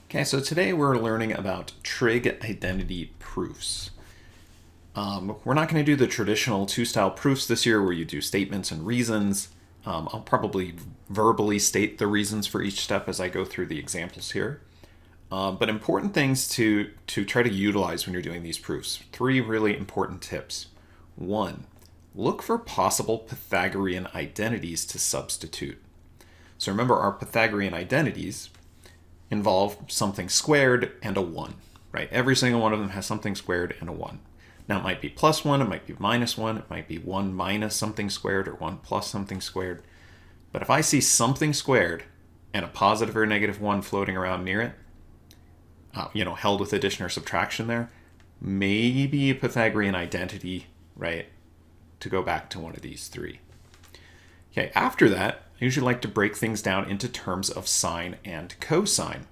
Okay, so today we're learning about trig identity proofs. We're not going to do the traditional two-style proofs this year where you do statements and reasons. I'll probably verbally state the reasons for each step as I go through the examples here. But important things to try to utilize when you're doing these proofs. 3 really important tips. 1, look for possible Pythagorean identities to substitute. So remember, our Pythagorean identities involve something squared and a 1, right? Every single one of them has something squared and a 1. Now it might be plus 1, it might be minus 1, it might be 1 minus something squared or 1 plus something squared. But if I see something squared and a positive or negative 1 floating around near it, held with addition or subtraction there, maybe a Pythagorean identity, right, to go back to one of these 3. Okay, after that, I usually like to break things down into terms of sine and cosine.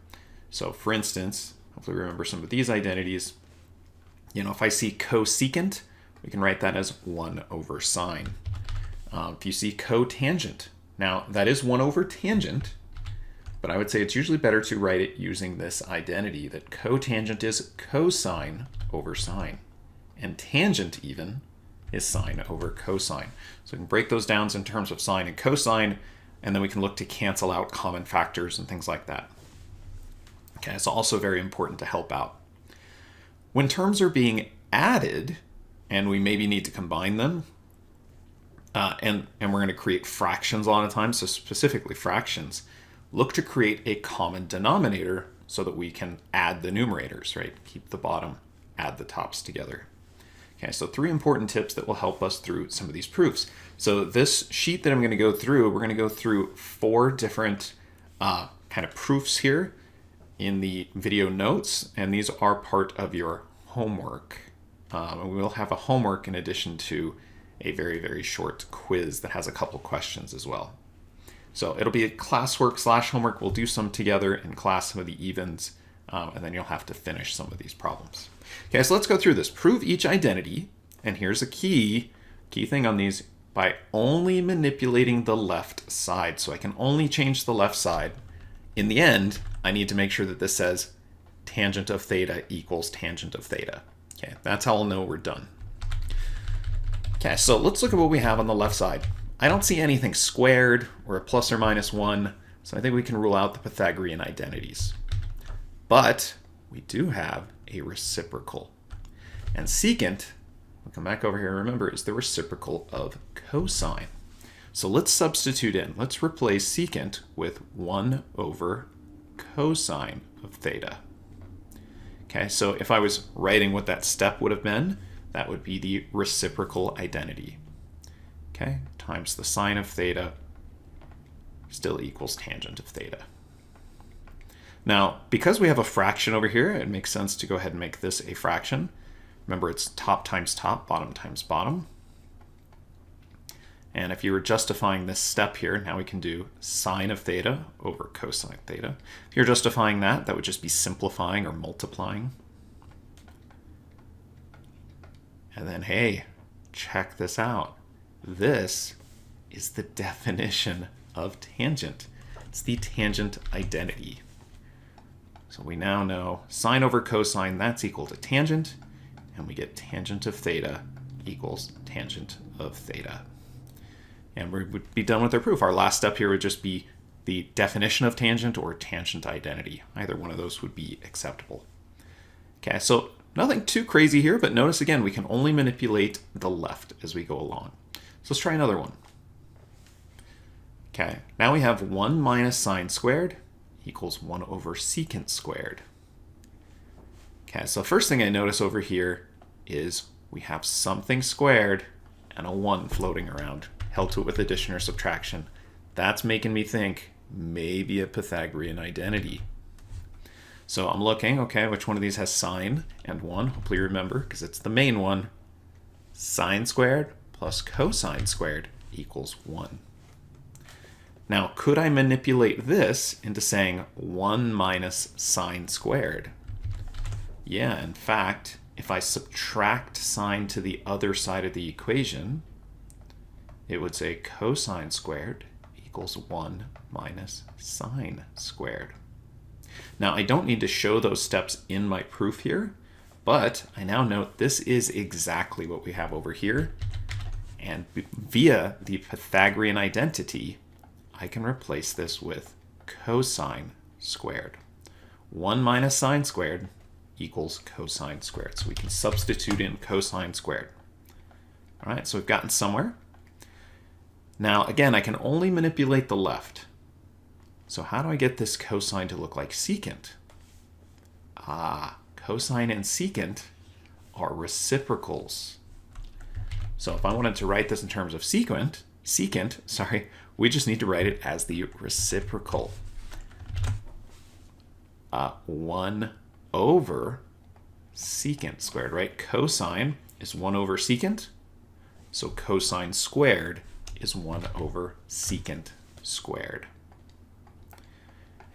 So for instance, hopefully remember some of these identities. If I see cosecant, we can write that as 1 over sine. If you see cotangent, now that is 1 over tangent, but I would say it's usually better to write it using this identity that cotangent is cosine over sine, and tangent even is sine over cosine. So we can break those down in terms of sine and cosine, and then we can look to cancel out common factors and things like that. Okay, it's also very important to help out. When terms are being added, and we maybe need to combine them, and we're going to create fractions a lot of times, so specifically fractions, look to create a common denominator so that we can add the numerators, right? Keep the bottom, add the tops together. Okay, so 3 important tips that will help us through some of these proofs. So this sheet that I'm going to go through, we're going to go through 4 different kind of proofs here in the video notes, and these are part of your homework. And we will have a homework in addition to a very, very short quiz that has a couple questions as well. So it'll be a classwork / homework. We'll do some together in class, some of the evens, and then you'll have to finish some of these problems. Okay, so let's go through this. Prove each identity, and here's a key thing on these, by only manipulating the left side. So I can only change the left side. In the end, I need to make sure that this says tangent of theta equals tangent of theta. Okay, that's how I'll know we're done. Okay, so let's look at what we have on the left side. I don't see anything squared or a plus or minus 1, so I think we can rule out the Pythagorean identities. But we do have a reciprocal. And secant, we'll come back over here and remember, is the reciprocal of cosine. So let's substitute in. Let's replace secant with 1 over cosine of theta. Okay, so if I was writing what that step would have been, that would be the reciprocal identity. Okay, times the sine of theta still equals tangent of theta. Now, because we have a fraction over here, it makes sense to go ahead and make this a fraction. Remember, it's top times top, bottom times bottom. And if you were justifying this step here, now we can do sine of theta over cosine theta. If you're justifying that, that would just be simplifying or multiplying. And then, hey, check this out. This is the definition of tangent. It's the tangent identity. So we now know sine over cosine, that's equal to tangent, and we get tangent of theta equals tangent of theta. And we would be done with our proof. Our last step here would just be the definition of tangent or tangent identity. Either one of those would be acceptable. Okay, so nothing too crazy here, but notice again, we can only manipulate the left as we go along. So let's try another one. Okay, now we have 1 minus sine squared equals 1 over secant squared. Okay, so first thing I notice over here is we have something squared and a 1 floating around, held to it with addition or subtraction. That's making me think maybe a Pythagorean identity. So I'm looking, okay, which one of these has sine and 1? Hopefully you remember, because it's the main one. Sine squared plus cosine squared equals 1. Now, could I manipulate this into saying 1 minus sine squared? Yeah, in fact, if I subtract sine to the other side of the equation, it would say cosine squared equals 1 minus sine squared. Now, I don't need to show those steps in my proof here, but I now note this is exactly what we have over here. And via the Pythagorean identity, I can replace this with cosine squared. 1 minus sine squared equals cosine squared. So we can substitute in cosine squared. All right, so we've gotten somewhere. Now, again, I can only manipulate the left. So how do I get this cosine to look like secant? Cosine and secant are reciprocals. So if I wanted to write this in terms of secant, we just need to write it as the reciprocal. 1 over secant squared, right? Cosine is 1 over secant. So cosine squared is 1 over secant squared.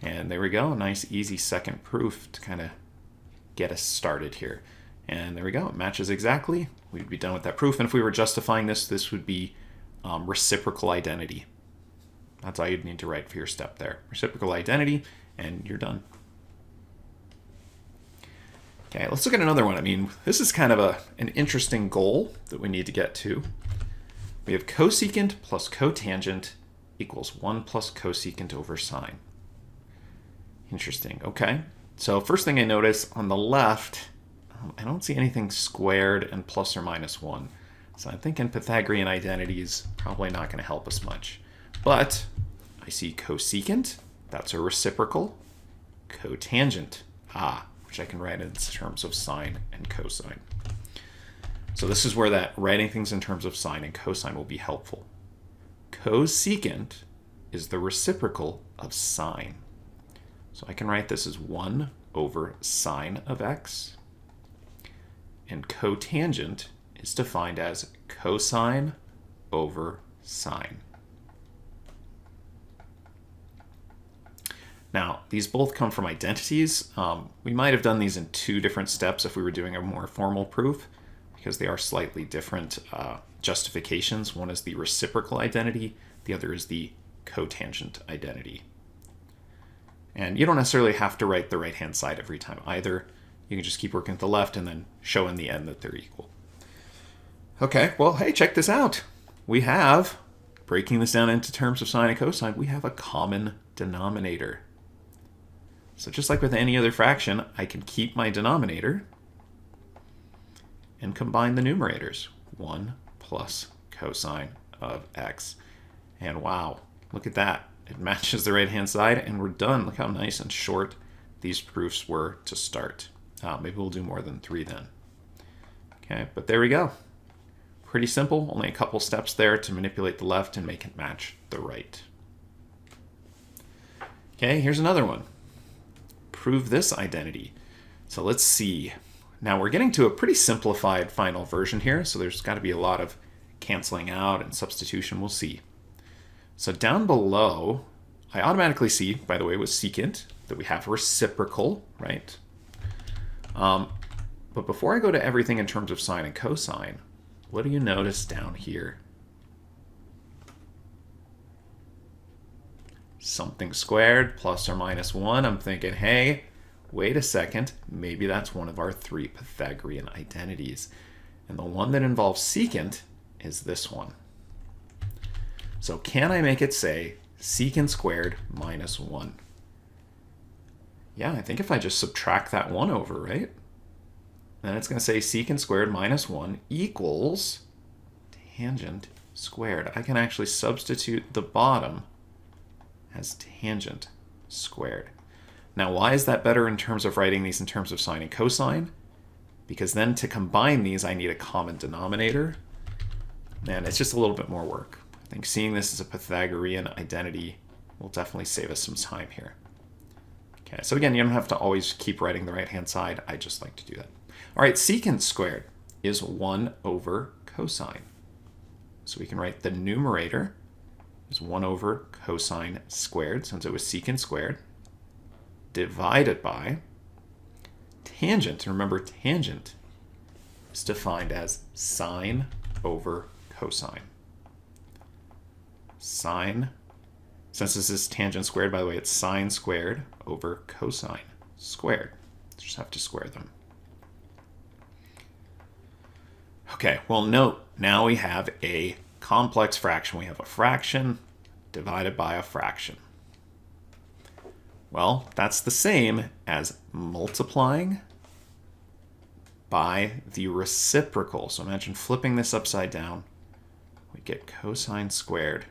And there we go. Nice, easy second proof to kind of get us started here. And there we go. It matches exactly. We'd be done with that proof. And if we were justifying this, this would be reciprocal identity. That's all you'd need to write for your step there. Reciprocal identity, and you're done. Okay, let's look at another one. I mean, this is kind of an interesting goal that we need to get to. We have cosecant plus cotangent equals 1 plus cosecant over sine. Interesting. Okay. So first thing I notice on the left, I don't see anything squared and plus or minus 1. So I'm thinking Pythagorean identity is probably not going to help us much. But I see cosecant. That's a reciprocal. Cotangent. Which I can write in terms of sine and cosine. So this is where that writing things in terms of sine and cosine will be helpful. Cosecant is the reciprocal of sine. So I can write this as 1 over sine of x. And cotangent is defined as cosine over sine. Now, these both come from identities. We might have done these in 2 different steps if we were doing a more formal proof, because they are slightly different justifications. One is the reciprocal identity, the other is the cotangent identity. And you don't necessarily have to write the right-hand side every time either. You can just keep working with the left and then show in the end that they're equal. Okay, well, hey, check this out. We have, breaking this down into terms of sine and cosine, we have a common denominator. So just like with any other fraction, I can keep my denominator and combine the numerators. 1 plus cosine of x. And wow, look at that. It matches the right-hand side, and we're done. Look how nice and short these proofs were to start. Maybe we'll do more than 3 then. Okay, but there we go. Pretty simple, only a couple steps there to manipulate the left and make it match the right. Okay, here's another one. Prove this identity. So let's see. Now we're getting to a pretty simplified final version here, so there's got to be a lot of canceling out and substitution. We'll see. So down below, I automatically see, by the way, with secant, that we have reciprocal, right? But before I go to everything in terms of sine and cosine, what do you notice down here? Something squared plus or minus 1. I'm thinking, hey, wait a second. Maybe that's one of our 3 Pythagorean identities. And the one that involves secant is this one. So can I make it say secant squared minus 1? Yeah, I think if I just subtract that 1 over, right? Then it's going to say secant squared minus 1 equals tangent squared. I can actually substitute the bottom as tangent squared. Now, why is that better in terms of writing these in terms of sine and cosine? Because then to combine these, I need a common denominator. And it's just a little bit more work. I think seeing this as a Pythagorean identity will definitely save us some time here. Okay, so again, you don't have to always keep writing the right-hand side. I just like to do that. All right, secant squared is 1 over cosine. So we can write the numerator is 1 over cosine squared, since it was secant squared, divided by tangent. And remember, tangent is defined as sine over cosine. Sine Since this is tangent squared, by the way, it's sine squared over cosine squared. Just have to square them. Okay, well, note, now we have a complex fraction. We have a fraction divided by a fraction. Well, that's the same as multiplying by the reciprocal. So imagine flipping this upside down. We get cosine squared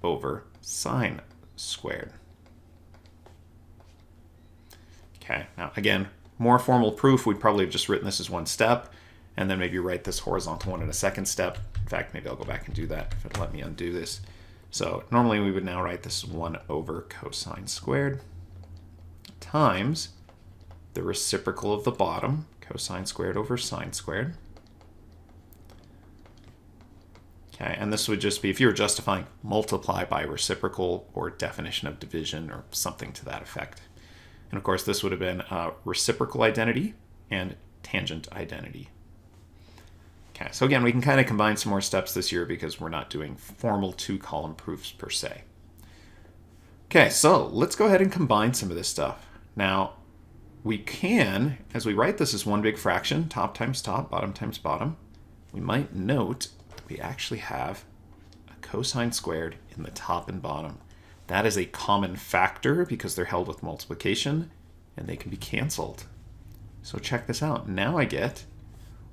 over sine squared. Okay, now again, more formal proof, we'd probably have just written this as one step, and then maybe write this horizontal one in a second step. In fact, maybe I'll go back and do that if it'll let me undo this. So normally we would now write this as 1 over cosine squared times the reciprocal of the bottom, cosine squared over sine squared. Okay, and this would just be, if you were justifying, multiply by reciprocal or definition of division or something to that effect. And of course, this would have been reciprocal identity and tangent identity. Okay, so again, we can kind of combine some more steps this year because we're not doing formal two-column proofs per se. Okay, so let's go ahead and combine some of this stuff. Now, we can, as we write this as one big fraction, top times top, bottom times bottom, we might note that we actually have a cosine squared in the top and bottom. That is a common factor because they're held with multiplication and they can be canceled. So check this out. Now I get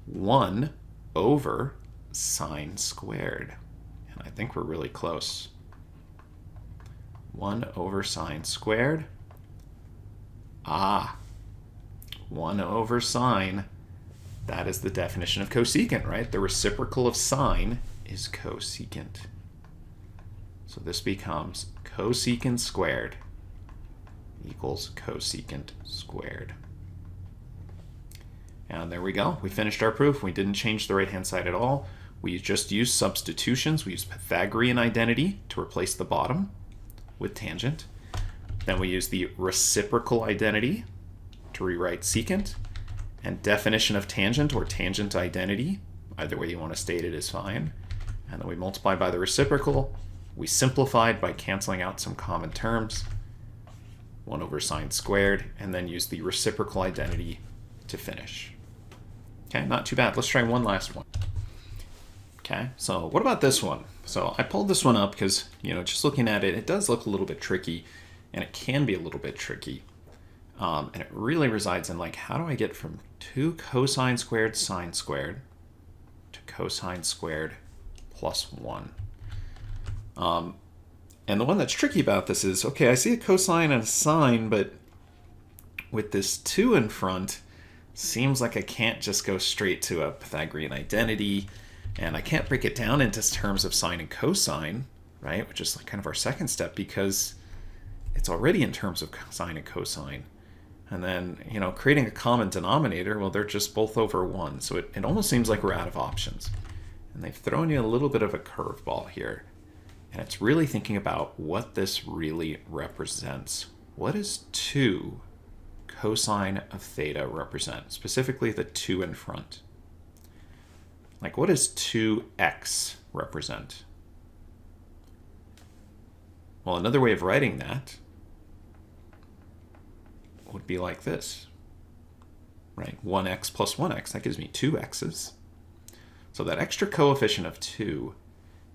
1 over sine squared. And I think we're really close. 1 over sine squared. 1 over sine. That is the definition of cosecant, right? The reciprocal of sine is cosecant. So this becomes cosecant squared equals cosecant squared. And there we go. We finished our proof. We didn't change the right-hand side at all. We just used substitutions. We used Pythagorean identity to replace the bottom with tangent. Then we used the reciprocal identity to rewrite secant. And definition of tangent or tangent identity, either way you want to state it is fine. And then we multiplied by the reciprocal. We simplified by canceling out some common terms. 1 over sine squared, and then used the reciprocal identity to finish. Okay, not too bad. Let's try one last one. Okay, so what about this one? So I pulled this one up because, just looking at it, it does look a little bit tricky, and it can be a little bit tricky. And it really resides in, how do I get from 2 cosine squared sine squared to cosine squared plus 1? And the one that's tricky about this is, okay, I see a cosine and a sine, but with this 2 in front, seems like I can't just go straight to a Pythagorean identity, and I can't break it down into terms of sine and cosine, right? Which is kind of our second step because it's already in terms of sine and cosine. And then, creating a common denominator, well, they're just both over 1. So it almost seems like we're out of options. And they've thrown you a little bit of a curveball here. And it's really thinking about what this really represents. What does 2 cosine of theta represent? Specifically the 2 in front. What does 2x represent? Well, another way of writing that would be like this, right? 1x plus 1x, that gives me 2x's. So that extra coefficient of 2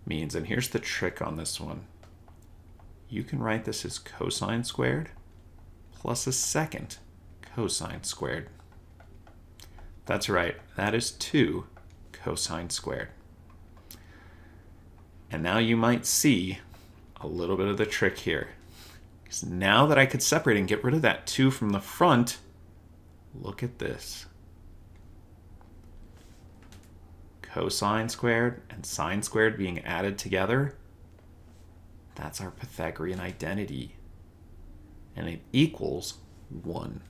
means, and here's the trick on this one, you can write this as cosine squared plus a second cosine squared. That's right, that is 2 cosine squared. And now you might see a little bit of the trick here. Because now that I could separate and get rid of that 2 from the front, look at this. Cosine squared and sine squared being added together, that's our Pythagorean identity. And it equals 1.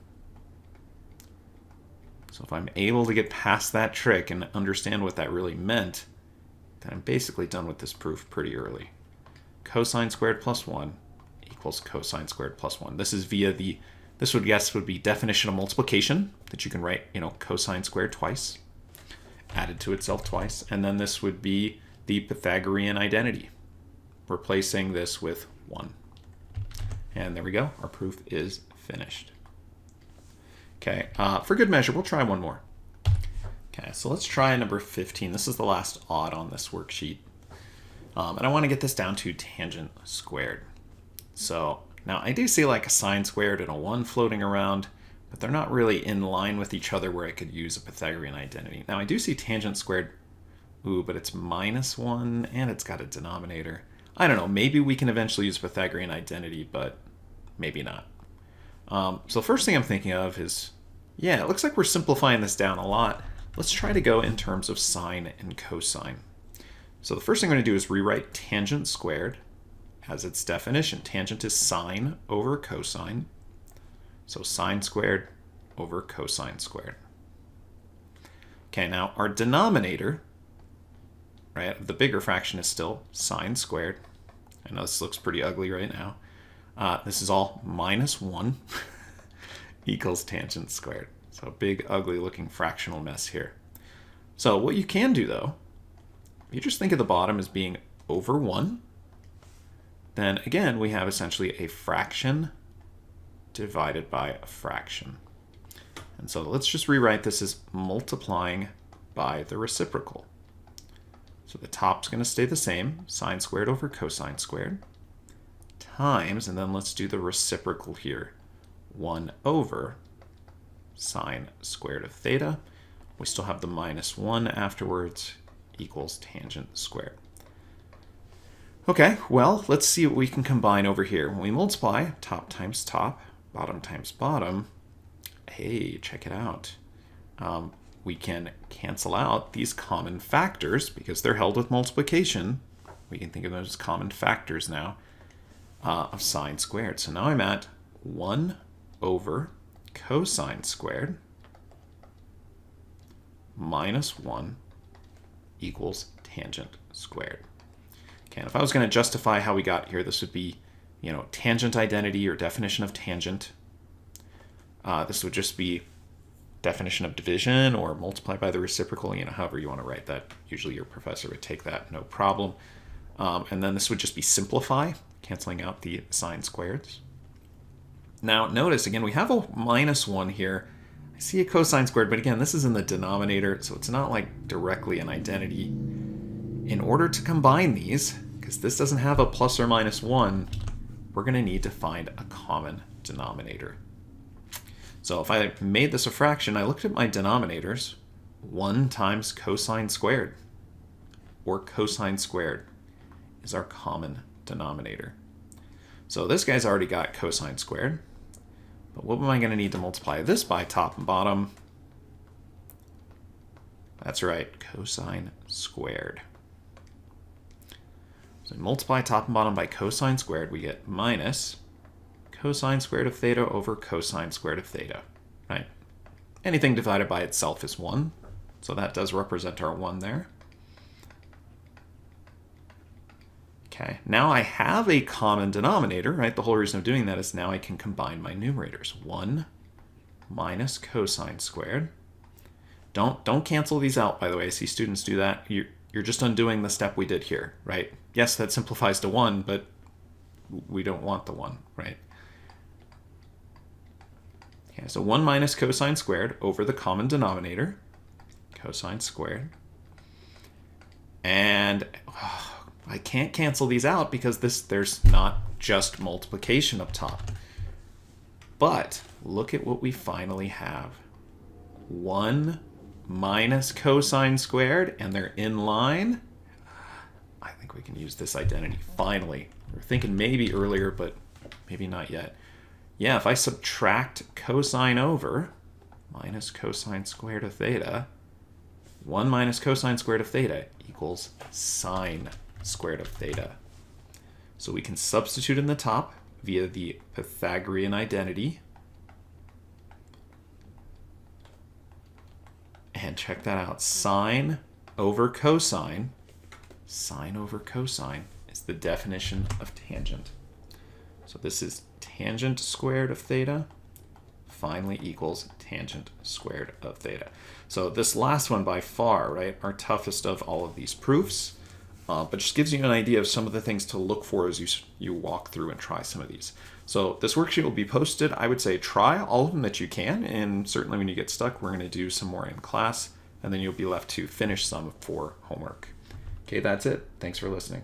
So if I'm able to get past that trick and understand what that really meant, then I'm basically done with this proof pretty early. Cosine squared plus 1 equals cosine squared plus 1. This is via this would be definition of multiplication, that you can write, cosine squared twice, added to itself twice. And then this would be the Pythagorean identity, replacing this with 1. And there we go. Our proof is finished. Okay, for good measure, we'll try one more. Okay, so let's try number 15. This is the last odd on this worksheet. And I want to get this down to tangent squared. So now I do see like a sine squared and a 1 floating around, but they're not really in line with each other where I could use a Pythagorean identity. Now I do see tangent squared, ooh, but it's -1 and it's got a denominator. I don't know, maybe we can eventually use Pythagorean identity, but maybe not. So the first thing I'm thinking of is, yeah, it looks like we're simplifying this down a lot. Let's try to go in terms of sine and cosine. So the first thing I'm going to do is rewrite tangent squared as its definition. Tangent is sine over cosine. So sine squared over cosine squared. Okay, now our denominator, right, the bigger fraction is still sine squared. I know this looks pretty ugly right now. This is all -1 equals tangent squared. So a big, ugly looking fractional mess here. So what you can do though, if you just think of the bottom as being over 1, then again, we have essentially a fraction divided by a fraction. And so let's just rewrite this as multiplying by the reciprocal. So the top's going to stay the same, sine squared over cosine squared, times, and then let's do the reciprocal here, 1 over sine squared of theta. We still have the -1 afterwards, equals tangent squared. Okay, well, let's see what we can combine over here. When we multiply top times top, bottom times bottom, hey, check it out. We can cancel out these common factors because they're held with multiplication. We can think of those as common factors now of sine squared. So now I'm at 1 over cosine squared -1 equals tangent squared. Okay, and if I was going to justify how we got here, this would be, you know, tangent identity or definition of tangent. This would just be definition of division or multiply by the reciprocal, you know, however you want to write that. Usually your professor would take that, no problem. And then this would just be simplify, canceling out the sine squareds. Now notice, again, we have a -1 here. I see a cosine squared, but again, this is in the denominator, so it's not like directly an identity. In order to combine these, because this doesn't have a plus or -1, we're going to need to find a common denominator. So if I made this a fraction, I looked at my denominators, 1 times cosine squared, or cosine squared, is our common denominator. So this guy's already got cosine squared. But what am I going to need to multiply this by, top and bottom? That's right, cosine squared. So we multiply top and bottom by cosine squared, we get minus cosine squared of theta over cosine squared of theta, right? Anything divided by itself is 1, so that does represent our 1 there. Okay, now I have a common denominator, right? The whole reason of doing that is now I can combine my numerators. 1 minus cosine squared. Don't cancel these out, by the way. I see students do that. You're just undoing the step we did here, right? Yes, that simplifies to 1, but we don't want the 1, right? Okay, so 1 minus cosine squared over the common denominator, cosine squared. And I can't cancel these out because there's not just multiplication up top. But look at what we finally have. 1 minus cosine squared, and they're in line. I think we can use this identity, finally. We were thinking maybe earlier, but maybe not yet. Yeah, if I subtract cosine over minus cosine squared of theta, 1 minus cosine squared of theta equals sine squared of theta. So we can substitute in the top via the Pythagorean identity. And check that out. Sine over cosine is the definition of tangent. So this is tangent squared of theta finally equals tangent squared of theta. So this last one by far, right, our toughest of all of these proofs. but just gives you an idea of some of the things to look for as you walk through and try some of these. So this worksheet will be posted. I would say try all of them that you can, and certainly when you get stuck, we're going to do some more in class, and then you'll be left to finish some for homework. Okay, that's it. Thanks for listening.